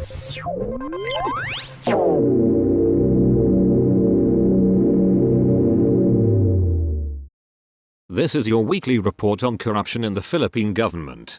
This is your weekly report on corruption in the Philippine government.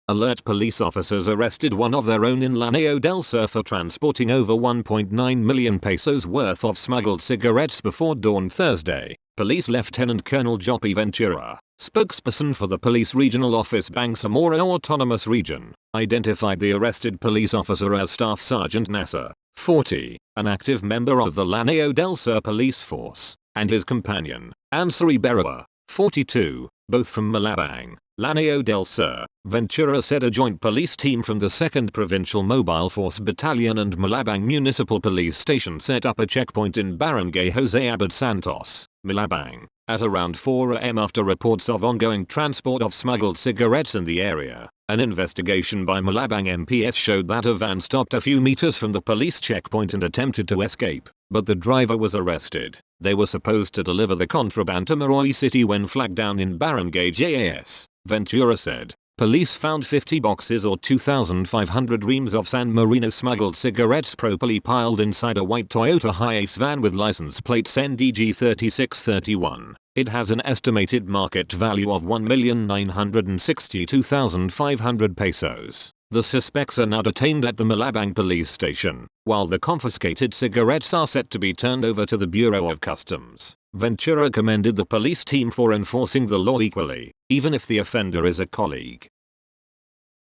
Alert: police officers arrested one of their own in Lanao del Sur for transporting over 1.9 million pesos worth of smuggled cigarettes before dawn Thursday, Police Lieutenant Colonel Joppy Ventura, spokesperson for the Police Regional Office Bangsamoro Autonomous Region, identified the arrested police officer as Staff Sergeant Nasser, 40, an active member of the Lanao del Sur police force, and his companion, Ansari Berawa, 42, both from Malabang, Lanao del Sur. Ventura said a joint police team from the 2nd Provincial Mobile Force Battalion and Malabang Municipal Police Station set up a checkpoint in Barangay Jose Abad Santos, Malabang, at around 4 am after reports of ongoing transport of smuggled cigarettes in the area. An investigation by Malabang MPS showed that a van stopped a few meters from the police checkpoint and attempted to escape, but the driver was arrested. They were supposed to deliver the contraband to Moroy City when flagged down in Barangay JAS, Ventura said. Police found 50 boxes or 2,500 reams of San Marino smuggled cigarettes properly piled inside a white Toyota Hiace van with license plates NDG 3631. It has an estimated market value of 1,962,500 pesos. The suspects are now detained at the Malabang police station, while the confiscated cigarettes are set to be turned over to the Bureau of Customs. Ventura commended the police team for enforcing the law equally, even if the offender is a colleague.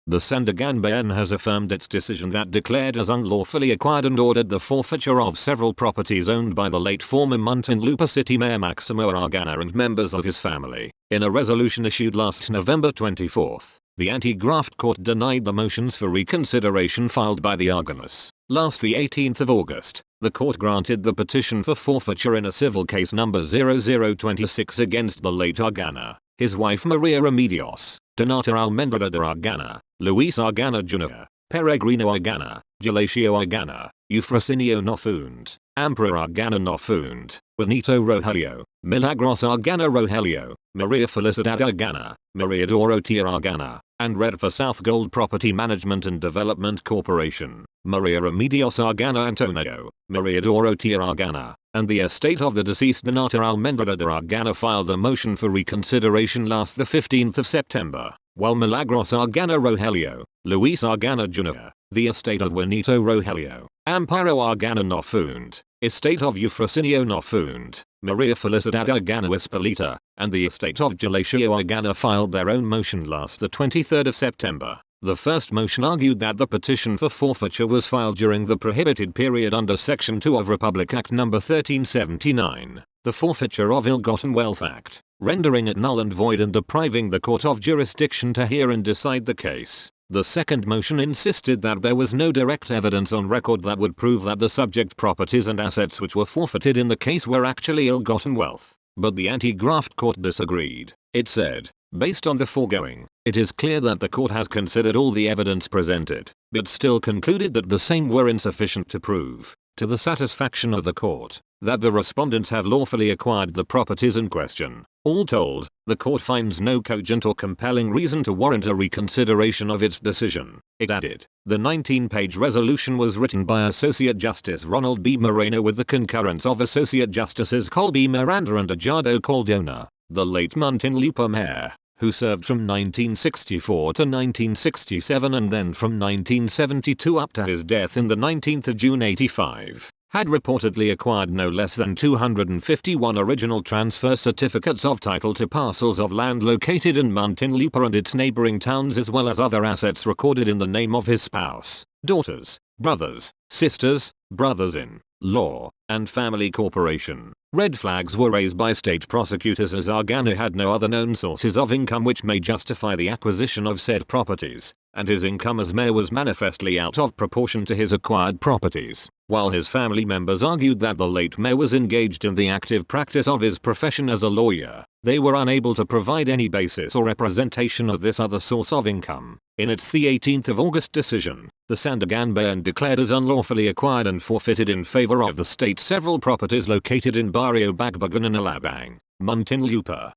The Sandiganbayan has affirmed its decision that declared as unlawfully acquired and ordered the forfeiture of several properties owned by the late former Muntinlupa City Mayor Maximo Aragana and members of his family. In a resolution issued last November 24, the anti-graft court denied the motions for reconsideration filed by the Arganas. Last the 18th of August, the court granted the petition for forfeiture in a civil case number 0026 against the late Argana, his wife Maria Remedios, Donata Almendra de Argana, Luis Argana Jr., Peregrino Argana, Galacio Argana, Eufrasinio Nofund, Emperor Argana Nofund, Juanito Rogelio, Milagros Argana Rogelio, Maria Felicidad Argana, Maria Dorotea Argana, and Redfa South Gold Property Management and Development Corporation, Maria Remedios Argana Antonio, Maria Dorotea Argana, and the estate of the deceased Donata Almendra de Argana filed a motion for reconsideration last the 15th of September, while Milagros Argana Rogelio, Luis Argana Jr., the estate of Juanito Rogelio, Amparo Argana Nofund, estate of Eufrasinio Nofund, Maria Felicidad Argana Espolita, and the estate of Galacio Argana filed their own motion last the 23rd of September. The first motion argued that the petition for forfeiture was filed during the prohibited period under Section 2 of Republic Act No. 1379, the Forfeiture of Ill-Gotten Wealth Act, rendering it null and void and depriving the court of jurisdiction to hear and decide the case. The second motion insisted that there was no direct evidence on record that would prove that the subject properties and assets which were forfeited in the case were actually ill-gotten wealth. But the anti-graft court disagreed. It said, based on the foregoing, it is clear that the court has considered all the evidence presented, but still concluded that the same were insufficient to prove, to the satisfaction of the court, that the respondents have lawfully acquired the properties in question. All told, the court finds no cogent or compelling reason to warrant a reconsideration of its decision. It added, the 19-page resolution was written by Associate Justice Ronald B. Moreno with the concurrence of Associate Justices Colby Miranda and Ajado Caldona, the late Muntinlupa mayor, who served from 1964 to 1967 and then from 1972 up to his death in the 19th of June 85. Had reportedly acquired no less than 251 original transfer certificates of title to parcels of land located in Muntinlupa and its neighboring towns, as well as other assets recorded in the name of his spouse, daughters, brothers, sisters, brothers-in-law, and family corporation. Red flags were raised by state prosecutors as Argana had no other known sources of income which may justify the acquisition of said properties, and his income as mayor was manifestly out of proportion to his acquired properties. While his family members argued that the late mayor was engaged in the active practice of his profession as a lawyer, they were unable to provide any basis or representation of this other source of income. In its 18th of August decision, the Sandiganbayan declared as unlawfully acquired and forfeited in favor of the state several properties located in Barrio Bagbagan and Alabang, Muntinlupa,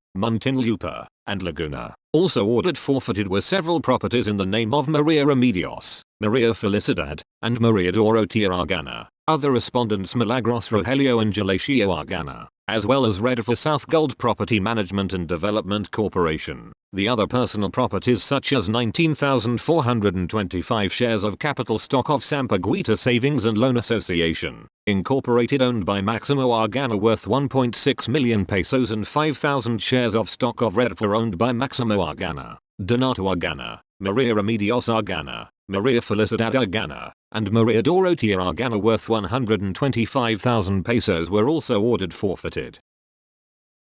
and Laguna. Also ordered forfeited were several properties in the name of Maria Remedios, Maria Felicidad, and Maria Dorotea Argana. Other respondents Milagros Rogelio and Galacio Argana, as well as Red for South Gold Property Management and Development Corporation. The other personal properties such as 19,425 shares of capital stock of Sampaguita Savings and Loan Association, Incorporated owned by Maximo Argana worth 1.6 million pesos and 5,000 shares of stock of Redfor owned by Maximo Argana, Donato Argana, Maria Remedios Argana, Maria Felicidad Argana, and Maria Dorotea Argana worth 125,000 pesos were also ordered forfeited.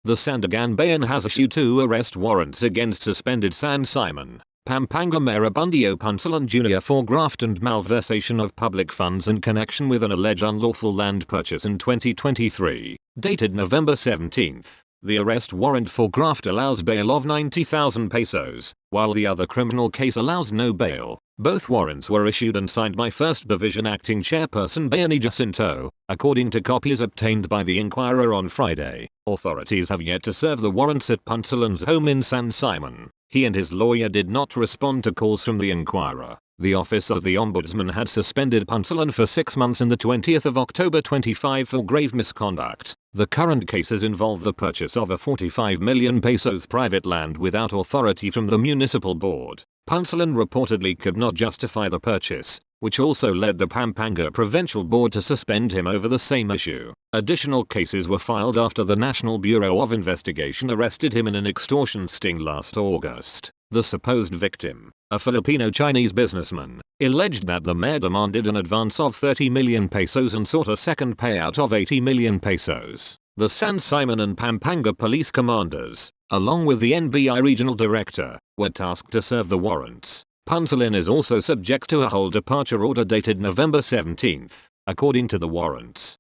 The Sandiganbayan has issued 2 arrest warrants against suspended San Simon, Pampanga Mayor Abundio Punsalan Jr. for graft and malversation of public funds in connection with an alleged unlawful land purchase in 2023, dated November 17. The arrest warrant for graft allows bail of 90,000 pesos, while the other criminal case allows no bail. Both warrants were issued and signed by 1st Division Acting Chairperson Bayani Jacinto, according to copies obtained by the Inquirer on Friday. Authorities have yet to serve the warrants at Punsalan's home in San Simon. He and his lawyer did not respond to calls from the Inquirer. The Office of the Ombudsman had suspended Punsalan for 6 months on the 20th of October 25 for grave misconduct. The current cases involve the purchase of a 45 million pesos private land without authority from the municipal board. Punsalan reportedly could not justify the purchase, which also led the Pampanga Provincial Board to suspend him over the same issue. Additional cases were filed after the National Bureau of Investigation arrested him in an extortion sting last August. The supposed victim, a Filipino-Chinese businessman, alleged that the mayor demanded an advance of 30 million pesos and sought a second payout of 80 million pesos. The San Simon and Pampanga police commanders, along with the NBI regional director, were tasked to serve the warrants. Punsalan is also subject to a whole departure order dated November 17, according to the warrants.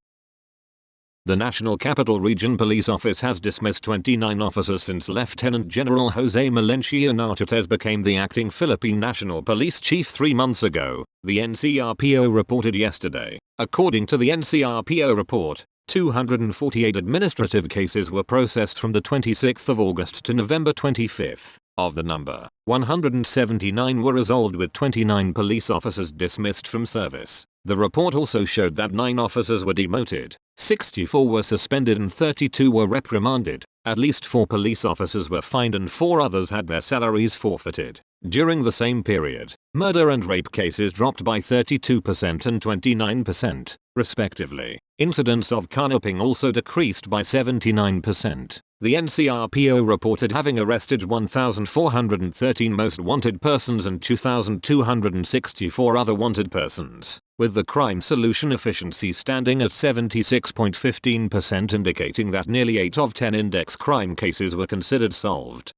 The National Capital Region Police Office has dismissed 29 officers since Lieutenant General Jose Melencio Nartates became the acting Philippine National Police Chief 3 months ago, the NCRPO reported yesterday. According to the NCRPO report, 248 administrative cases were processed from the 26th of August to November 25. Of the number, 179 were resolved with 29 police officers dismissed from service. The report also showed that 9 officers were demoted, 64 were suspended and 32 were reprimanded. At least 4 police officers were fined and 4 others had their salaries forfeited. During the same period, murder and rape cases dropped by 32% and 29%, respectively. Incidents of kidnapping also decreased by 79%. The NCRPO reported having arrested 1,413 most wanted persons and 2,264 other wanted persons, with the crime solution efficiency standing at 76.15%, indicating that nearly 8 of 10 index crime cases were considered solved.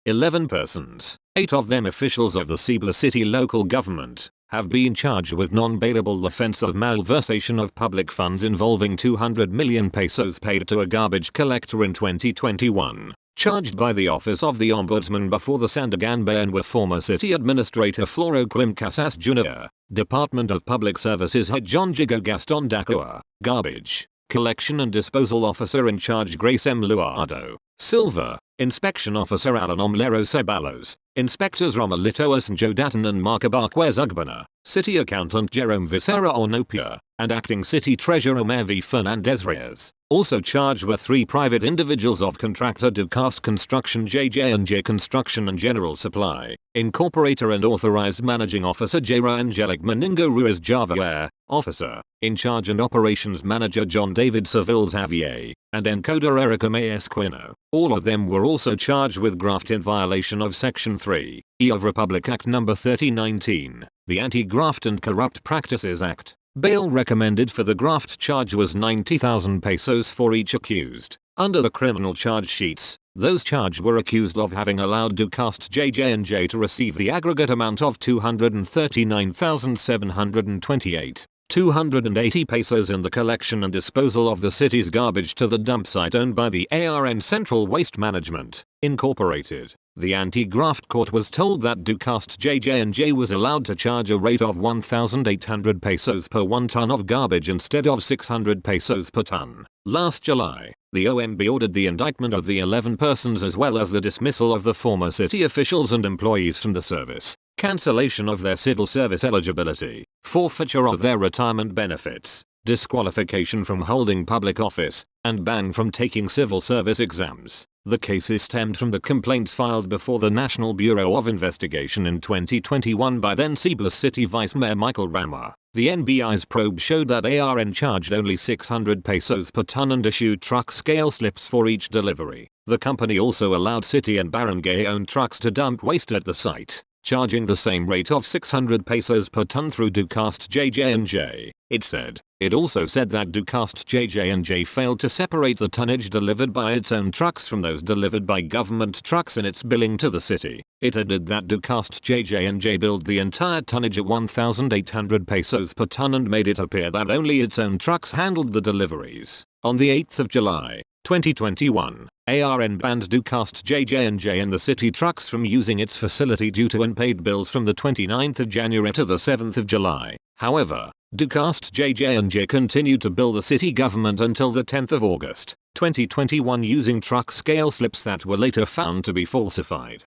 11 persons, 8 of them officials of the Cebu City local government, have been charged with non-bailable offense of malversation of public funds involving 200 million pesos paid to a garbage collector in 2021. Charged by the Office of the Ombudsman before the Sandiganbayan were former City Administrator Floro Quim Casas Jr., Department of Public Services Head John Jigo Gaston Dacoa, Garbage Collection and Disposal Officer in charge Grace M. Luardo Silva, Inspection Officer Alan Omlero Ceballos, Inspectors Romelito S. Jodatan and Mark Abarquez Ugbana, City Accountant Jerome Vicera Onopia, and Acting City Treasurer Mayor V. Fernandez Reyes. Also charged were 3 private individuals of contractor Ducast Construction J&J Construction and General Supply, Incorporator and Authorized Managing Officer Jra Angelic Meningo Ruiz Java Air, Officer, In Charge and Operations Manager John David Seville Xavier, and Encoder Erica May Esquino. All of them were also charged with graft in violation of Section 3E of Republic Act No. 3019, the Anti-Graft and Corrupt Practices Act. Bail recommended for the graft charge was 90,000 pesos for each accused. Under the criminal charge sheets, those charged were accused of having allowed Ducast JJ&J to receive the aggregate amount of 239,728. 280 pesos in the collection and disposal of the city's garbage to the dump site owned by the ARN Central Waste Management, Incorporated. The anti-graft court was told that Ducast JJ&J was allowed to charge a rate of 1,800 pesos per 1 ton of garbage instead of 600 pesos per ton. Last July, the OMB ordered the indictment of the 11 persons as well as the dismissal of the former city officials and employees from the service. cancellation of their civil service eligibility, forfeiture of their retirement benefits, disqualification from holding public office, and ban from taking civil service exams. The cases stemmed from the complaints filed before the National Bureau of Investigation in 2021 by then Cebu City Vice Mayor Michael Rama. The NBI's probe showed that ARN charged only 600 pesos per ton and issued truck scale slips for each delivery. The company also allowed city and barangay-owned trucks to dump waste at the site, charging the same rate of 600 pesos per ton through Ducast JJ&J, it said. It also said that Ducast JJ&J failed to separate the tonnage delivered by its own trucks from those delivered by government trucks in its billing to the city. It added that Ducast JJ&J billed the entire tonnage at 1,800 pesos per ton and made it appear that only its own trucks handled the deliveries. On the 8th of July, 2021, ARN banned Ducast JJ&J and the city trucks from using its facility due to unpaid bills from the 29th of January to the 7th of July. However, Ducast JJ&J continued to bill the city government until the 10th of August, 2021 using truck scale slips that were later found to be falsified.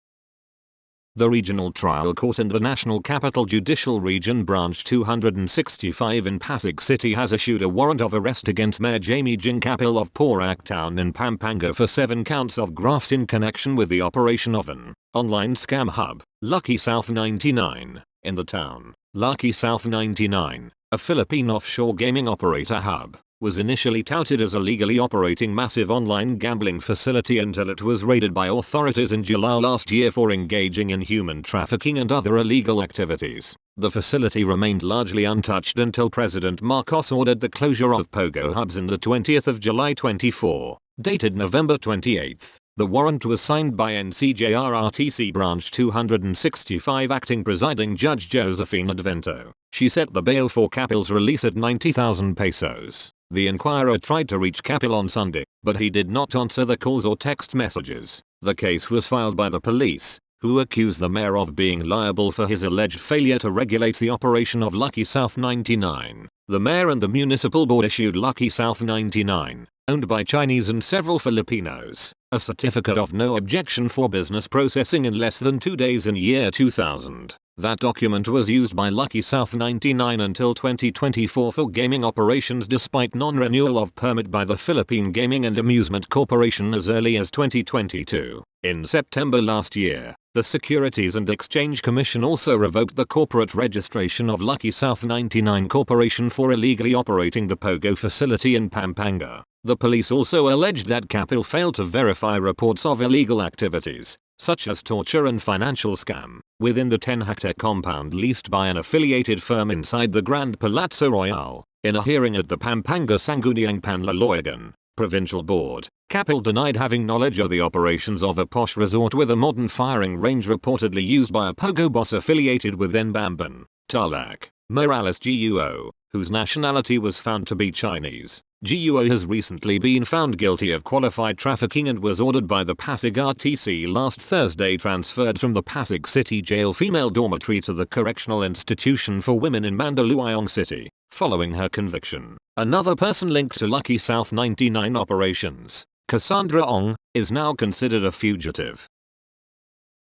The Regional Trial Court in the National Capital Judicial Region Branch 265 in Pasig City has issued a warrant of arrest against Mayor Jamie Jing Capil of Porac Town in Pampanga for 7 counts of graft in connection with the operation of an online scam hub, Lucky South 99, in the town. Lucky South 99, a Philippine offshore gaming operator hub, was initially touted as a legally operating massive online gambling facility until it was raided by authorities in July last year for engaging in human trafficking and other illegal activities. The facility remained largely untouched until President Marcos ordered the closure of Pogo hubs on the 20th of July 24, dated November 28. The warrant was signed by NCJRRTC Branch 265 Acting Presiding Judge Josephine Advento. She set the bail for Capil's release at 90,000 pesos. The Inquirer tried to reach Capil on Sunday, but he did not answer the calls or text messages. The case was filed by the police, who accused the mayor of being liable for his alleged failure to regulate the operation of Lucky South 99. The mayor and the municipal board issued Lucky South 99, owned by Chinese and several Filipinos, a certificate of no objection for business processing in less than 2 days in year 2000. That document was used by Lucky South 99 until 2024 for gaming operations despite non-renewal of permit by the Philippine Gaming and Amusement Corporation as early as 2022. In September last year, the Securities and Exchange Commission also revoked the corporate registration of Lucky South 99 Corporation for illegally operating the Pogo facility in Pampanga. The police also alleged that Capil failed to verify reports of illegal activities, such as torture and financial scam, within the 10-hectare compound leased by an affiliated firm inside the Grand Palazzo Royal. In a hearing at the Pampanga Sangguniang Panlalawigan Provincial Board, Capil denied having knowledge of the operations of a posh resort with a modern firing range reportedly used by a Pogo boss affiliated with Bamban, Tarlac, Morales GUO, whose nationality was found to be Chinese. GUO has recently been found guilty of qualified trafficking and was ordered by the Pasig RTC last Thursday transferred from the Pasig City Jail female dormitory to the Correctional Institution for Women in Mandaluyong City, following her conviction. Another person linked to Lucky South 99 operations, Cassandra Ong, is now considered a fugitive.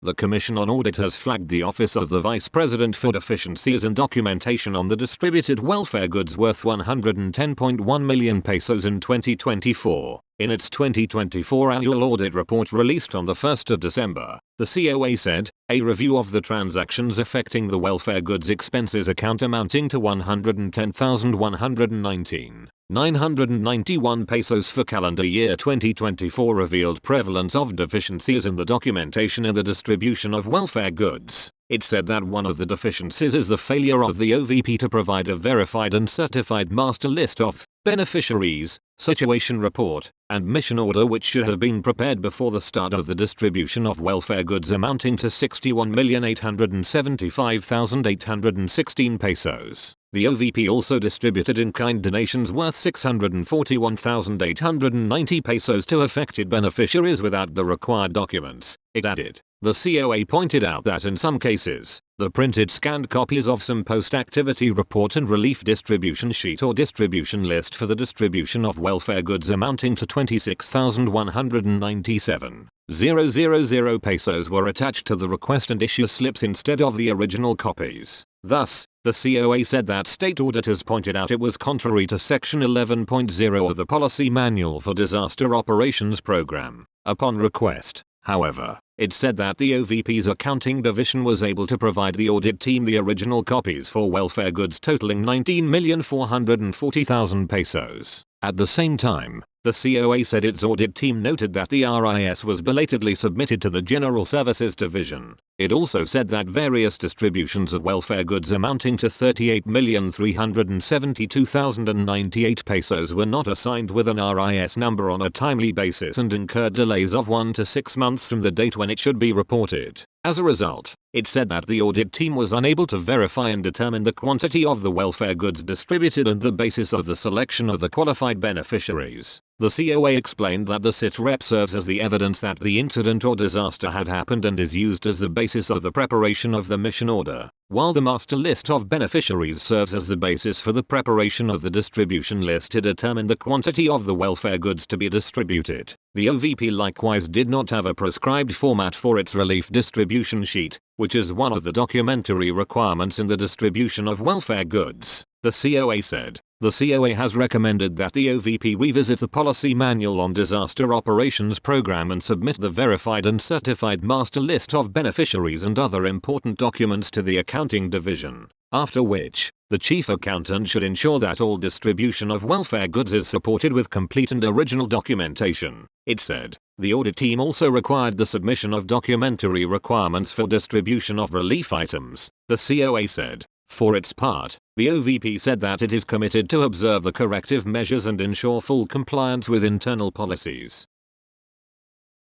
The Commission on Audit has flagged the Office of the Vice President for deficiencies in documentation on the distributed welfare goods worth 110.1 million pesos in 2024. In its 2024 annual audit report released on the 1st of December, the COA said, a review of the transactions affecting the welfare goods expenses account amounting to 110,119,991 pesos for calendar year 2024 revealed prevalence of deficiencies in the documentation in the distribution of welfare goods. It said that one of the deficiencies is the failure of the OVP to provide a verified and certified master list of beneficiaries, situation report, and mission order which should have been prepared before the start of the distribution of welfare goods amounting to 61,875,816 pesos. The OVP also distributed in-kind donations worth 641,890 pesos to affected beneficiaries without the required documents. It added, The COA pointed out that in some cases, the printed scanned copies of some post-activity report and relief distribution sheet or distribution list for the distribution of welfare goods amounting to 26,197,000 pesos were attached to the request and issue slips instead of the original copies. Thus, the COA said that state auditors pointed out it was contrary to Section 11.0 of the Policy Manual for Disaster Operations Program. Upon request, however, it said that the OVP's accounting division was able to provide the audit team the original copies for welfare goods totaling 19,440,000 pesos. At the same time, the COA said its audit team noted that the RIS was belatedly submitted to the General Services Division. It also said that various distributions of welfare goods amounting to 38,372,098 pesos were not assigned with an RIS number on a timely basis and incurred delays of 1 to 6 months from the date when it should be reported. As a result, it said that the audit team was unable to verify and determine the quantity of the welfare goods distributed and the basis of the selection of the qualified beneficiaries. The COA explained that the SIT-REP serves as the evidence that the incident or disaster had happened and is used as the basis of the preparation of the mission order, while the master list of beneficiaries serves as the basis for the preparation of the distribution list to determine the quantity of the welfare goods to be distributed. The OVP likewise did not have a prescribed format for its relief distribution sheet, which is one of the documentary requirements in the distribution of welfare goods. The COA said, the COA has recommended that the OVP revisit the Policy Manual on Disaster Operations Program and submit the verified and certified master list of beneficiaries and other important documents to the Accounting Division, after which, the Chief Accountant should ensure that all distribution of welfare goods is supported with complete and original documentation. It said, the audit team also required the submission of documentary requirements for distribution of relief items. The COA said, for its part, the OVP said that it is committed to observe the corrective measures and ensure full compliance with internal policies.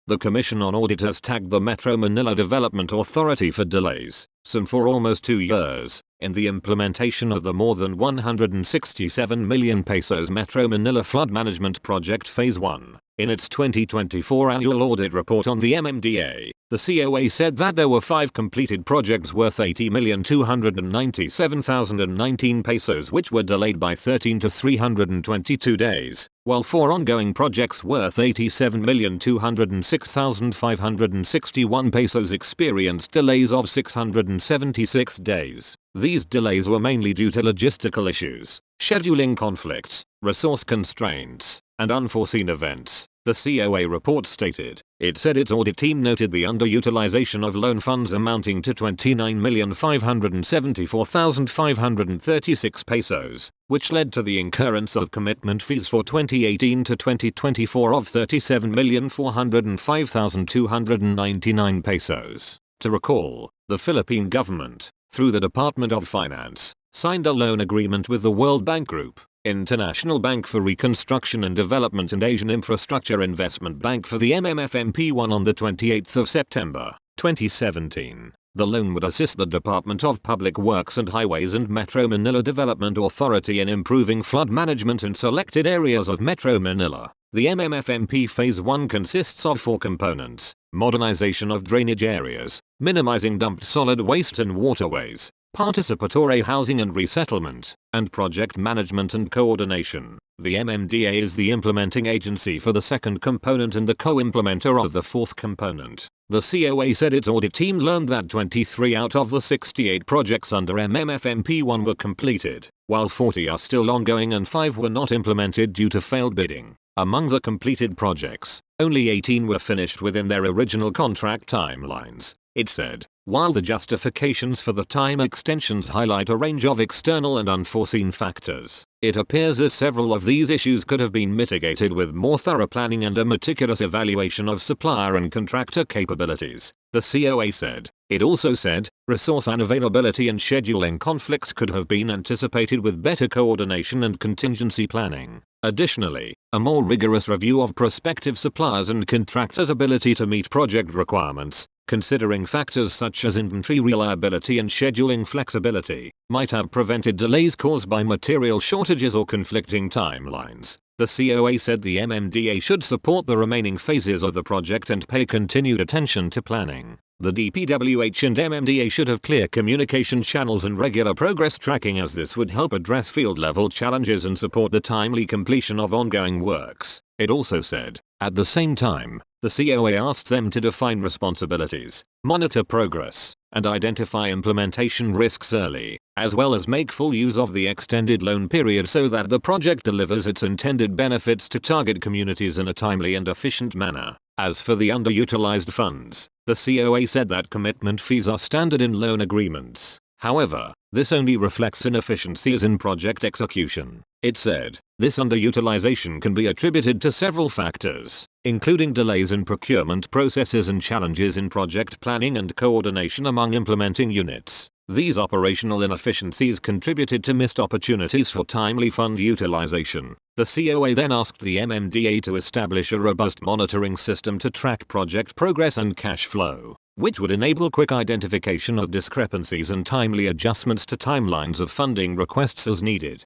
The Commission on Auditors tagged the Metro Manila Development Authority for delays, some for almost 2 years, in the implementation of the more than 167 million pesos Metro Manila Flood Management Project Phase 1. In its 2024 annual audit report on the MMDA, the COA said that there were 5 completed projects worth 80,297,019 pesos which were delayed by 13 to 322 days, while 4 ongoing projects worth 87,206,561 pesos experienced delays of 676 days. These delays were mainly due to logistical issues, scheduling conflicts, resource constraints, and unforeseen events. The COA report stated. It said its audit team noted the underutilization of loan funds amounting to 29,574,536 pesos, which led to the incurrence of commitment fees for 2018 to 2024 of 37,405,299 pesos. To recall, the Philippine government, through the Department of Finance, signed a loan agreement with the World Bank Group, International Bank for Reconstruction and Development and Asian Infrastructure Investment Bank for the MMFMP1 on the 28th of September, 2017. The loan would assist the Department of Public Works and Highways and Metro Manila Development Authority in improving flood management in selected areas of Metro Manila. The MMFMP Phase 1 consists of 4 components: modernization of drainage areas, minimizing dumped solid waste and waterways, participatory housing and resettlement, and project management and coordination. The MMDA is the implementing agency for the second component and the co-implementer of the fourth component. The COA said its audit team learned that 23 out of the 68 projects under MMFMP1 were completed, while 40 are still ongoing and 5 were not implemented due to failed bidding. Among the completed projects, only 18 were finished within their original contract timelines, it said. While the justifications for the time extensions highlight a range of external and unforeseen factors, it appears that several of these issues could have been mitigated with more thorough planning and a meticulous evaluation of supplier and contractor capabilities, the COA said. It also said, resource unavailability and scheduling conflicts could have been anticipated with better coordination and contingency planning. Additionally, a more rigorous review of prospective suppliers and contractors' ability to meet project requirements, considering factors such as inventory reliability and scheduling flexibility, might have prevented delays caused by material shortages or conflicting timelines. The COA said the MMDA should support the remaining phases of the project and pay continued attention to planning, The DPWH and MMDA should have clear communication channels and regular progress tracking, as this would help address field-level challenges and support the timely completion of ongoing works, it also said. At the same time, the COA asked them to define responsibilities, monitor progress, and identify implementation risks early, as well as make full use of the extended loan period so that the project delivers its intended benefits to target communities in a timely and efficient manner. As for the underutilized funds, the COA said that commitment fees are standard in loan agreements. However, this only reflects inefficiencies in project execution. It said, this underutilization can be attributed to several factors, including delays in procurement processes and challenges in project planning and coordination among implementing units. These operational inefficiencies contributed to missed opportunities for timely fund utilization. The COA then asked the MMDA to establish a robust monitoring system to track project progress and cash flow, which would enable quick identification of discrepancies and timely adjustments to timelines of funding requests as needed.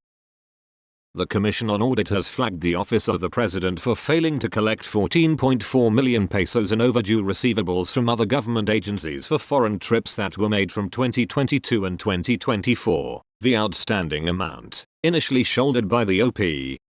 The Commission on Audit has flagged the Office of the President for failing to collect 14.4 million pesos in overdue receivables from other government agencies for foreign trips that were made from 2022 and 2024. The outstanding amount, initially shouldered by the OP,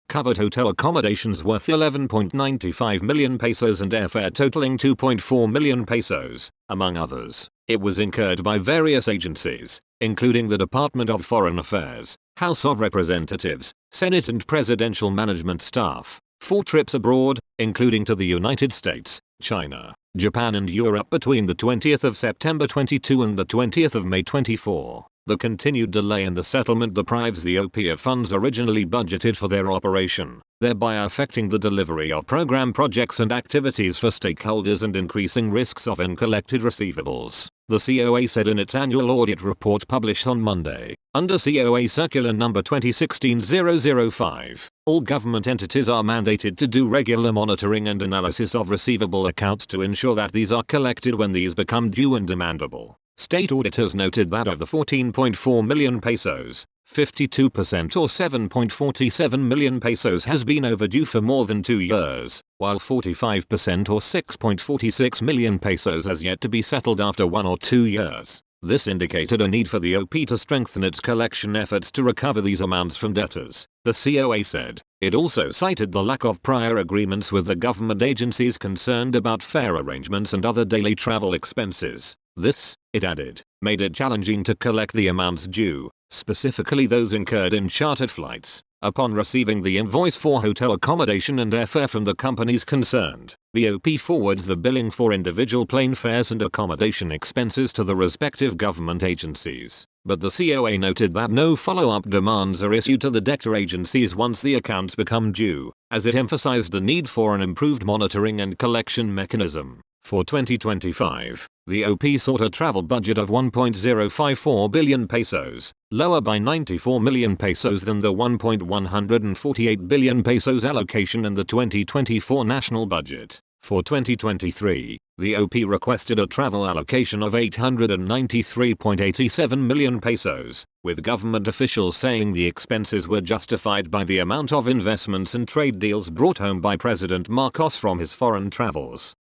covered hotel accommodations worth 11.95 million pesos and airfare totaling 2.4 million pesos, among others. It was incurred by various agencies, including the Department of Foreign Affairs, House of Representatives, Senate and presidential management staff, 4 trips abroad, including to the United States, China, Japan and Europe between the 20th of September 22 and the 20th of May 24. The continued delay in the settlement deprives the OP of funds originally budgeted for their operation, thereby affecting the delivery of program projects and activities for stakeholders and increasing risks of uncollected receivables. The COA said in its annual audit report published on Monday, under COA Circular No. 2016-005, all government entities are mandated to do regular monitoring and analysis of receivable accounts to ensure that these are collected when these become due and demandable. State auditors noted that of the 14.4 million pesos, 52% or 7.47 million pesos has been overdue for more than 2 years, while 45% or 6.46 million pesos has yet to be settled after 1 or 2 years. This indicated a need for the OP to strengthen its collection efforts to recover these amounts from debtors, the COA said. It also cited the lack of prior agreements with the government agencies concerned about fare arrangements and other daily travel expenses. This, it added, made it challenging to collect the amounts due, specifically those incurred in chartered flights. Upon receiving the invoice for hotel accommodation and airfare from the companies concerned, the OP forwards the billing for individual plane fares and accommodation expenses to the respective government agencies. But the COA noted that no follow-up demands are issued to the debtor agencies once the accounts become due, as it emphasized the need for an improved monitoring and collection mechanism. For 2025, the OP sought a travel budget of 1.054 billion pesos, lower by 94 million pesos than the 1.148 billion pesos allocation in the 2024 national budget. For 2023, the OP requested a travel allocation of 893.87 million pesos, with government officials saying the expenses were justified by the amount of investments and trade deals brought home by President Marcos from his foreign travels.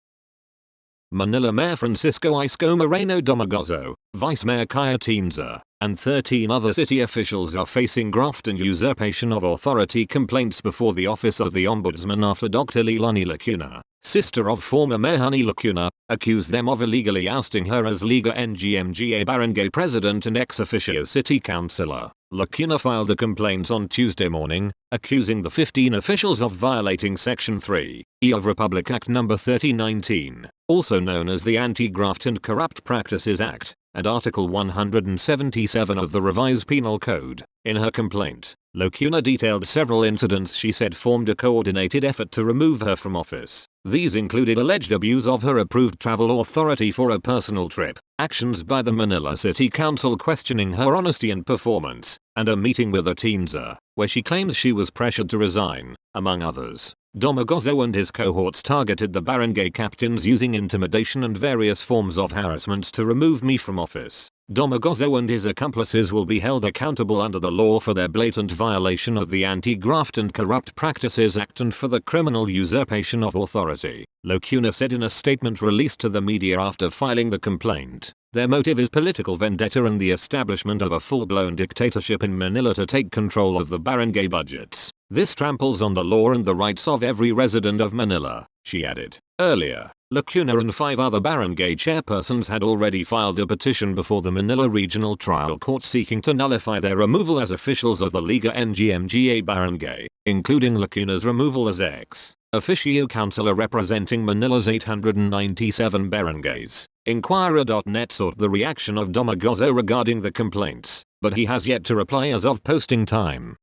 Manila Mayor Francisco Isko Moreno Domagozo, Vice Mayor Kaya Tienza, and 13 other city officials are facing graft and usurpation of authority complaints before the Office of the Ombudsman after Dr. Leilani Lacuna, sister of former Mayor Honey Lacuna, accused them of illegally ousting her as Liga NGMGA barangay president and ex officio city councillor. Lacuna filed the complaints on Tuesday morning, accusing the 15 officials of violating Section 3E of Republic Act No. 3019, also known as the Anti-Graft and Corrupt Practices Act, and Article 177 of the Revised Penal Code. In her complaint, Lacuna detailed several incidents she said formed a coordinated effort to remove her from office. These included alleged abuse of her approved travel authority for a personal trip, actions by the Manila City Council questioning her honesty and performance, and a meeting with Atienza, where she claims she was pressured to resign, among others. Domagozo and his cohorts targeted the barangay captains using intimidation and various forms of harassment to remove me from office. Domagozo and his accomplices will be held accountable under the law for their blatant violation of the Anti-Graft and Corrupt Practices Act and for the criminal usurpation of authority, Lacuna said in a statement released to the media after filing the complaint. Their motive is political vendetta and the establishment of a full-blown dictatorship in Manila to take control of the barangay budgets. This tramples on the law and the rights of every resident of Manila, she added. Earlier, Lacuna and 5 other barangay chairpersons had already filed a petition before the Manila Regional Trial Court seeking to nullify their removal as officials of the Liga NGMGA barangay, including Lacuna's removal as ex-officio councilor representing Manila's 897 barangays. Inquirer.net sought the reaction of Domagozo regarding the complaints, but he has yet to reply as of posting time.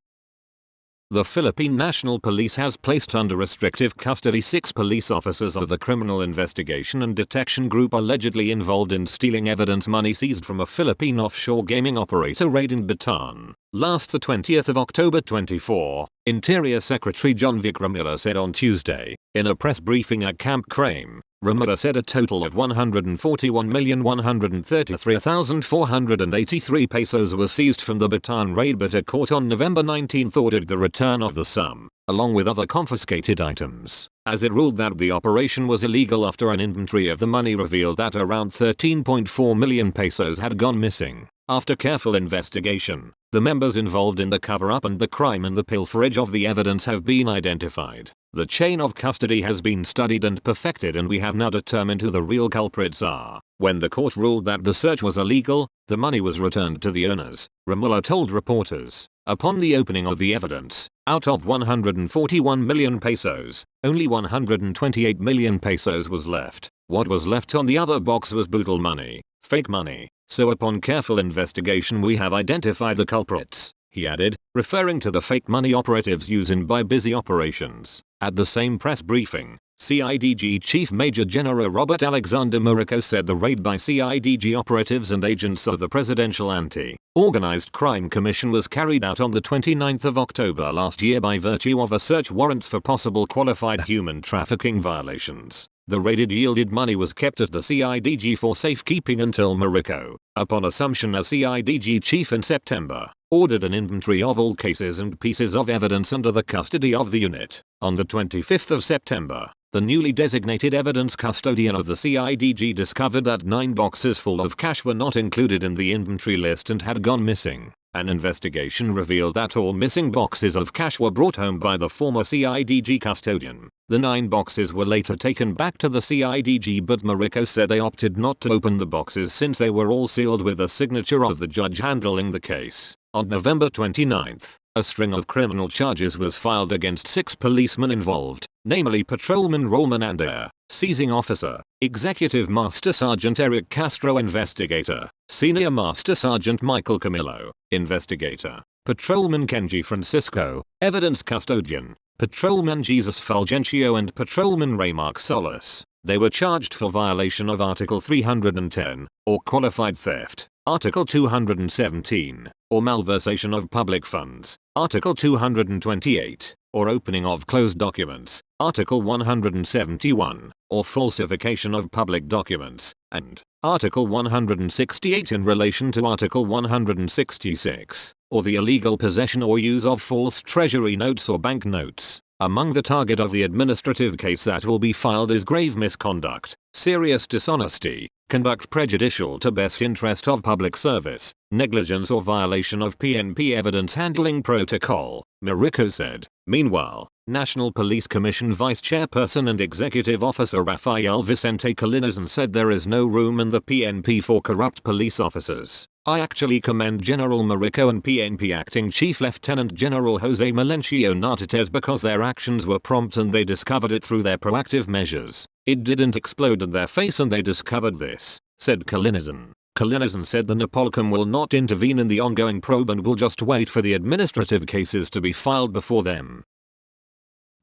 The Philippine National Police has placed under restrictive custody 6 police officers of the Criminal Investigation and Detection Group allegedly involved in stealing evidence money seized from a Philippine offshore gaming operator raid in Bataan. Last the 20th of October 24, Interior Secretary John Vic Remulla said on Tuesday, in a press briefing at Camp Crame. Remulla said a total of 141,133,483 pesos was seized from the Bataan raid, but a court on November 19 ordered the return of the sum, along with other confiscated items, as it ruled that the operation was illegal after an inventory of the money revealed that around 13.4 million pesos had gone missing. After careful investigation, the members involved in the cover-up and the crime and the pilferage of the evidence have been identified. The chain of custody has been studied and perfected, and we have now determined who the real culprits are. When the court ruled that the search was illegal, the money was returned to the owners, Remulla told reporters. Upon the opening of the evidence, out of 141 million pesos, only 128 million pesos was left. What was left on the other box was boodle money, fake money. So upon careful investigation we have identified the culprits, he added, referring to the fake money operatives used in by busy operations. At the same press briefing, CIDG Chief Major General Robert Alexander Murico said the raid by CIDG operatives and agents of the Presidential Anti-Organized Crime Commission was carried out on the 29th of October last year by virtue of a search warrants for possible qualified human trafficking violations. The raided yielded money was kept at the CIDG for safekeeping until Murico, upon assumption as CIDG chief in September, ordered an inventory of all cases and pieces of evidence under the custody of the unit. On the 25th of September, the newly designated evidence custodian of the CIDG discovered that 9 boxes full of cash were not included in the inventory list and had gone missing. An investigation revealed that all missing boxes of cash were brought home by the former CIDG custodian. The 9 boxes were later taken back to the CIDG, but Murico said they opted not to open the boxes since they were all sealed with the signature of the judge handling the case. On November 29th, a string of criminal charges was filed against 6 policemen involved, namely Patrolman Rolman Andair, Seizing Officer, Executive Master Sergeant Eric Castro, Investigator, Senior Master Sergeant Michael Camillo, Investigator, Patrolman Kenji Francisco, Evidence Custodian, Patrolman Jesus Fulgencio and Patrolman Raymark Solis. They were charged for violation of Article 310, or qualified theft, Article 217, or malversation of public funds, Article 228, or opening of closed documents, Article 171, or falsification of public documents, and Article 168 in relation to Article 166, or the illegal possession or use of false treasury notes or bank notes. Among the target of the administrative case that will be filed is grave misconduct, serious dishonesty, conduct prejudicial to best interest of public service, negligence or violation of PNP evidence handling protocol, Murico said. Meanwhile, National Police Commission Vice Chairperson and Executive Officer Rafael Vicente Calinizan said there is no room in the PNP for corrupt police officers. I actually commend General Murico and PNP Acting Chief Lieutenant General Jose Melencio Nartates because their actions were prompt and they discovered it through their proactive measures. It didn't explode in their face and they discovered this, said Calinizan. Calinizan said the NAPOLCOM will not intervene in the ongoing probe and will just wait for the administrative cases to be filed before them.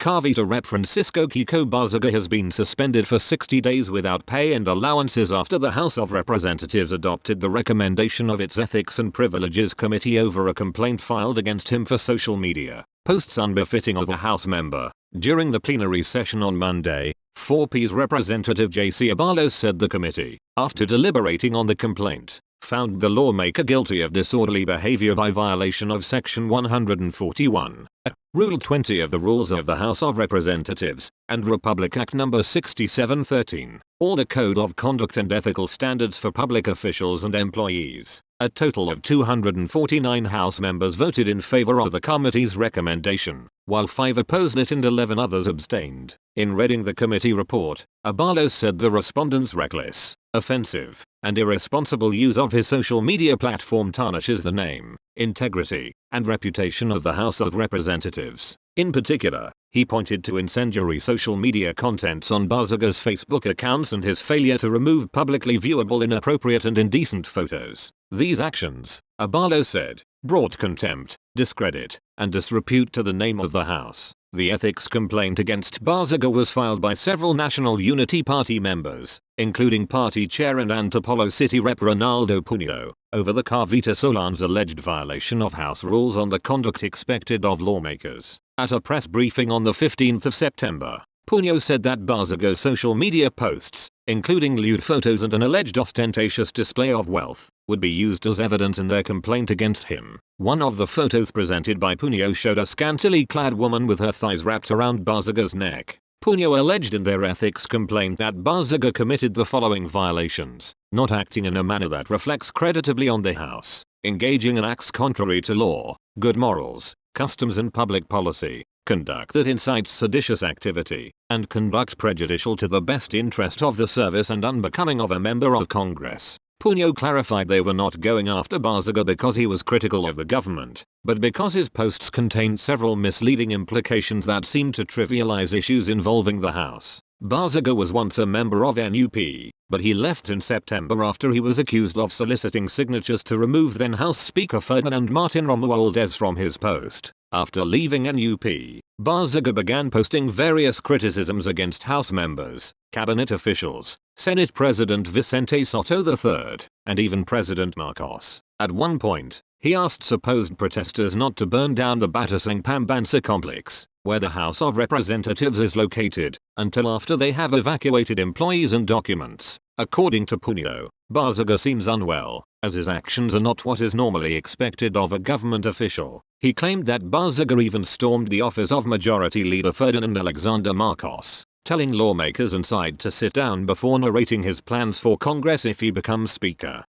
Cavite Rep Francisco Kiko Barzaga has been suspended for 60 days without pay and allowances after the House of Representatives adopted the recommendation of its Ethics and Privileges Committee over a complaint filed against him for social media Posts unbefitting of a House member. During the plenary session on Monday, 4P's Representative J.C. Abalos said the committee, after deliberating on the complaint, found the lawmaker guilty of disorderly behavior by violation of Section 141, Rule 20 of the Rules of the House of Representatives, and Republic Act No. 6713, or the Code of Conduct and Ethical Standards for Public Officials and Employees. A total of 249 House members voted in favor of the committee's recommendation, while 5 opposed it and 11 others abstained. In reading the committee report, Abalos said the respondent's reckless, offensive, and irresponsible use of his social media platform tarnishes the name, integrity, and reputation of the House of Representatives. In particular, he pointed to incendiary social media contents on Bazaga's Facebook accounts and his failure to remove publicly viewable inappropriate and indecent photos. These actions, Abalos said, brought contempt, discredit, and disrepute to the name of the House. The ethics complaint against Bazaga was filed by several National Unity Party members, including party chair and Antipolo City Rep Ronaldo Puño, over the Cavite Solan's alleged violation of House rules on the conduct expected of lawmakers. At a press briefing on the 15th of September, Puño said that Bazaga's social media posts, including lewd photos and an alleged ostentatious display of wealth, would be used as evidence in their complaint against him. One of the photos presented by Puño showed a scantily clad woman with her thighs wrapped around Bazaga's neck. Puño alleged in their ethics complaint that Bazaga committed the following violations: not acting in a manner that reflects creditably on the House, engaging in acts contrary to law, good morals, customs and public policy, conduct that incites seditious activity, and conduct prejudicial to the best interest of the service and unbecoming of a member of Congress. Puño clarified they were not going after Bazaga because he was critical of the government, but because his posts contained several misleading implications that seemed to trivialize issues involving the House. Bazaga was once a member of NUP, but he left in September after he was accused of soliciting signatures to remove then House Speaker Ferdinand Martin Romualdez from his post. After leaving NUP, Bazaga began posting various criticisms against House members, cabinet officials, Senate President Vicente Soto III, and even President Marcos. At one point, he asked supposed protesters not to burn down the Batasang Pambansa complex, where the House of Representatives is located, until after they have evacuated employees and documents. According to Puño, Bazaga seems unwell, as his actions are not what is normally expected of a government official. He claimed that Bazaga even stormed the office of Majority Leader Ferdinand Alexander Marcos, telling lawmakers inside to sit down before narrating his plans for Congress if he becomes Speaker.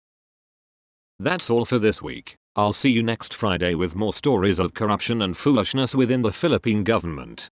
That's all for this week. I'll see you next Friday with more stories of corruption and foolishness within the Philippine government.